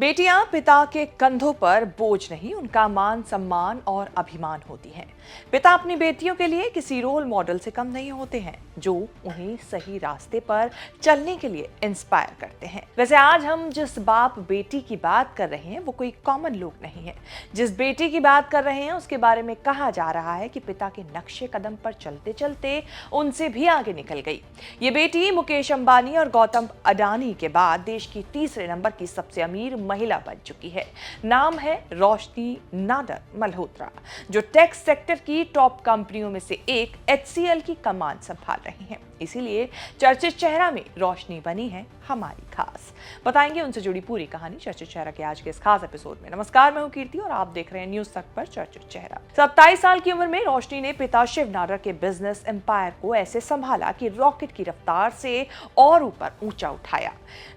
बेटियां पिता के कंधों पर बोझ नहीं, उनका मान सम्मान और अभिमान होती हैं। पिता अपनी बेटियों के लिए किसी रोल मॉडल से कम नहीं होते हैं, जो उन्हें सही रास्ते पर चलने के लिए इंस्पायर करते हैं। वैसे आज हम जिस बाप बेटी की बात कर रहे हैं वो कोई कॉमन लोग नहीं है। जिस बेटी की बात कर रहे हैं उसके बारे में कहा जा रहा है कि पिता के नक्शे कदम पर चलते चलते उनसे भी आगे निकल गई। ये बेटी मुकेश अंबानी और गौतम अडानी के बाद देश की तीसरे नंबर की सबसे अमीर महिला बन चुकी है। नाम है रोशनी नाडर मल्होत्रा, जो टेक सेक्टर की टॉप कंपनियों में से एक HCL की कमान संभाल रही हैं। इसीलिए चर्चित चेहरा में रोशनी बनी है हमारी खास। बताएंगे उनसे जुड़ी पूरी कहानी चर्चित चेहरा के आज के इस खास एपिसोड में। नमस्कार, मैं हूं कीर्ति और आप देख रहे हैं न्यूज तक पर चर्चित चेहरा। 27 साल की उम्र में रोशनी ने पिता शिव नाडर के बिजनेस एम्पायर को ऐसे संभाला कि रॉकेट की रफ्तार से और ऊपर ऊंचा उठाया।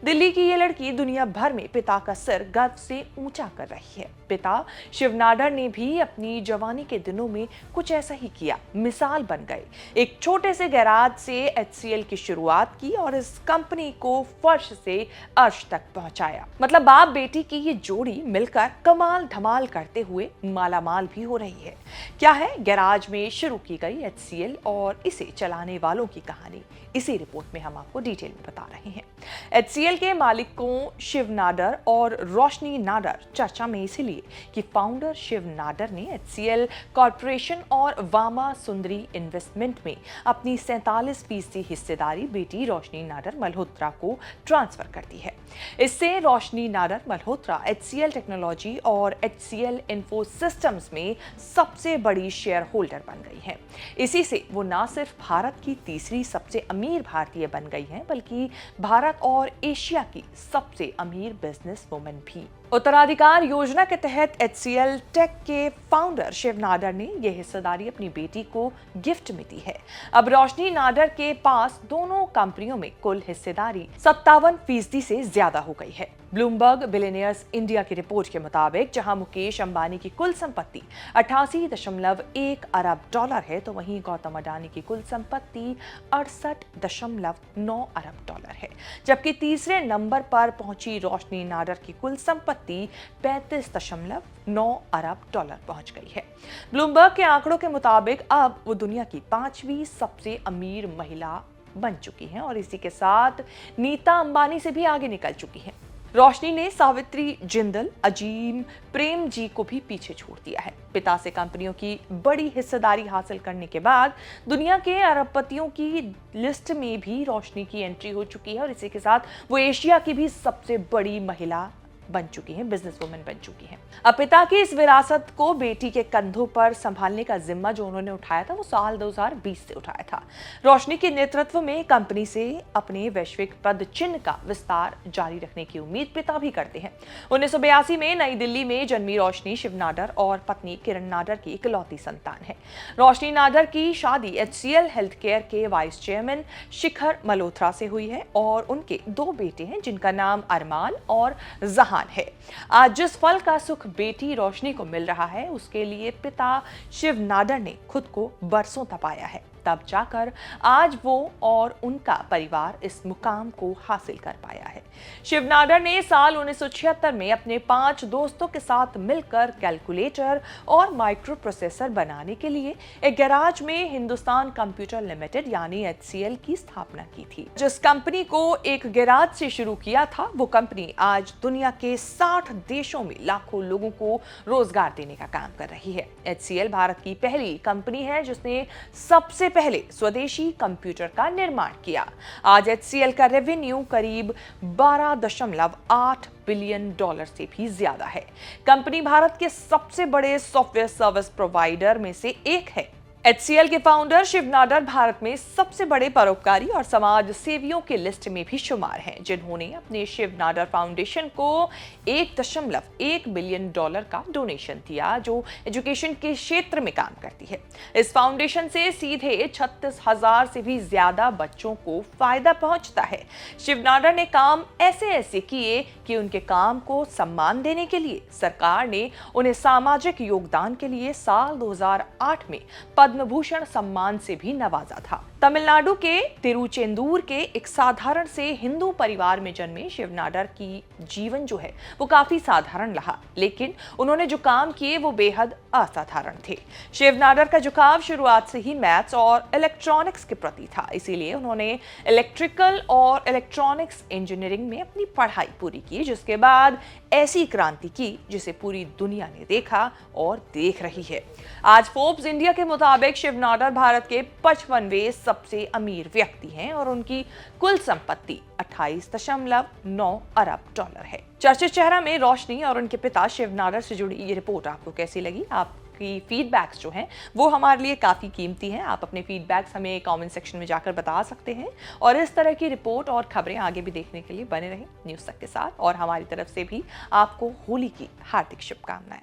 दिल्ली की ये लड़की दुनिया भर में पिता का सिर गर्व से ऊंचा कर रही है। पिता शिव नाडर ने भी अपनी जवानी के दिनों में कुछ ऐसा ही किया, मिसाल बन गए। एक छोटे से गैराज से HCL की शुरुआत की और इस कंपनी को फर्श से अर्श तक पहुंचाया। मतलब बाप बेटी की ये जोड़ी मिलकर कमाल धमाल करते हुए मालामाल भी हो रही है। क्या है गैराज में शुरू की गई HCL और इसे चलाने वालों की कहानी, इसी रिपोर्ट में हम आपको डिटेल में बता रहे हैं। HCL के मालिकों शिव नाडर और रोशनी नाडर चर्चा में इसीलिए कि फाउंडर शिव नाडर ने HCL कॉर्पोरेशन और वामा सुंदरी इन्वेस्टमेंट में अपनी 47% हिस्सेदारी बेटी रोशनी नाडर मल्होत्रा को ट्रांसफर कर दी है। इससे रोशनी नाडर मल्होत्रा HCL टेक्नोलॉजी और HCL इन्फो सिस्टम्स में सबसे बड़ी शेयर होल्डर बन गई है। इसी से वो न सिर्फ भारत की तीसरी सबसे अमीर भारतीय बन गई हैं, बल्कि भारत और एशिया की सबसे अमीर बिजनेस वुमेन भी। उत्तराधिकार योजना के तहत HCL टेक के फाउंडर शिव नाडर ने यह हिस्सेदारी अपनी बेटी को गिफ्ट में दी है। अब रोशनी नाडर के पास दोनों कंपनियों में कुल हिस्सेदारी 57% से ज्यादा हो गई है। ब्लूमबर्ग बिलियनियर्स इंडिया की रिपोर्ट के मुताबिक जहां मुकेश अंबानी की कुल संपत्ति 88.1 अरब डॉलर है, तो वहीं गौतम अडानी की कुल संपत्ति 68.9 अरब डॉलर है। जबकि तीसरे नंबर पर पहुंची रोशनी नाडर की कुल संपत्ति 35.9 अरब डॉलर पहुंच गई है। ब्लूमबर्ग के आंकड़ों के मुताबिक अब वो दुनिया की 5वीं सबसे अमीर महिला बन चुकी हैं और इसी के साथ नीता अंबानी से भी आगे निकल चुकी हैं। रोशनी ने सावित्री जिंदल, अजीम प्रेम जी को भी पीछे छोड़ दिया है। पिता से कंपनियों की बड़ी हिस्सेदारी हासिल करने के बाद दुनिया के अरबपतियों की लिस्ट में भी रोशनी की एंट्री हो चुकी है और इसी के साथ वो एशिया की भी सबसे बड़ी महिला बन चुकी हैं, बिजनेस वुमेन बन चुकी हैं। अब पिता की इस विरासत को बेटी के कंधों पर संभालने का जिम्मा जो उन्होंने उठाया था वो साल 2020 से उठाया था। रोशनी के नेतृत्व में कंपनी से अपने वैश्विक पद चिन्ह का विस्तार जारी रखने की उम्मीद पिता भी करते हैं। 1982 में नई दिल्ली में जन्मी रोशनी शिव नाडर और पत्नी किरण नाडर की इकलौती संतान है। रोशनी नाडर की शादी HCL हेल्थकेयर के वाइस चेयरमैन शिखर मल्होत्रा से हुई है और उनके 2 बेटे हैं जिनका नाम अरमान और जहां है। आज जिस फल का सुख बेटी रोशनी को मिल रहा है उसके लिए पिता शिव नाडर ने खुद को बरसों तपाया है, तब जाकर आज वो और उनका परिवार इस मुकाम को हासिल कर पाया है। शिव नाडर ने साल 1976 में अपने 5 दोस्तों के साथ मिलकर कैलकुलेटर और माइक्रो प्रोसेसर बनाने के लिए एक गैराज में हिंदुस्तान कंप्यूटर लिमिटेड यानी HCL की स्थापना की थी। जिस कंपनी को एक गैराज से शुरू किया था वो कंपनी आज दुनिया के 60 देशों में लाखों लोगों को रोजगार देने का काम कर रही है। HCL भारत की पहली कंपनी है जिसने सबसे पहले स्वदेशी कंप्यूटर का निर्माण किया। आज HCL का रेवेन्यू करीब 12.8 बिलियन डॉलर से भी ज्यादा है। कंपनी भारत के सबसे बड़े सॉफ्टवेयर सर्विस प्रोवाइडर में से एक है। HCL के फाउंडर शिव नाडर भारत में सबसे बड़े परोपकारी और समाज सेवियों के लिस्ट में भी शुमार हैं, जिन्होंने अपने शिव नाडर फाउंडेशन को 1.1 बिलियन डॉलर का डोनेशन दिया, जो एजुकेशन के क्षेत्र में काम करती है। इस फाउंडेशन से सीधे 36,000 से भी ज्यादा बच्चों को फायदा पहुंचता है। शिव नाडर ने काम ऐसे किए कि उनके काम को सम्मान देने के लिए सरकार ने उन्हें सामाजिक योगदान के लिए साल 2008 में पद्म भूषण सम्मान से भी नवाजा था। तमिलनाडु के तिरुचेंदूर के एक साधारण से हिंदू परिवार में जन्मे शिव नाडर की जीवन जो है वो काफी साधारण रहा, लेकिन उन्होंने जो काम किए वो बेहद असाधारण थे। शिव नाडर का झुकाव शुरुआत से ही मैथ्स और इलेक्ट्रॉनिक्स के प्रति था, इसीलिए उन्होंने इलेक्ट्रिकल और इलेक्ट्रॉनिक्स इंजीनियरिंग में अपनी पढ़ाई पूरी की, जिसके बाद ऐसी क्रांति की जिसे पूरी दुनिया ने देखा और देख रही है। आज फोर्ब्स इंडिया के मुताबिक शिव नाडर भारत के 55वें सबसे अमीर व्यक्ति हैं और उनकी कुल संपत्ति 28.9 अरब डॉलर है। चर्चित चेहरा में रोशनी और उनके पिता शिव नाडर से जुड़ी ये रिपोर्ट आपको कैसी लगी? आपकी फीडबैक्स जो हैं वो हमारे लिए काफ़ी कीमती हैं। आप अपने फीडबैक्स हमें कमेंट सेक्शन में जाकर बता सकते हैं और इस तरह की रिपोर्ट और खबरें आगे भी देखने के लिए बने रहें न्यूज़ तक के साथ। और हमारी तरफ से भी आपको होली की हार्दिक शुभकामनाएं।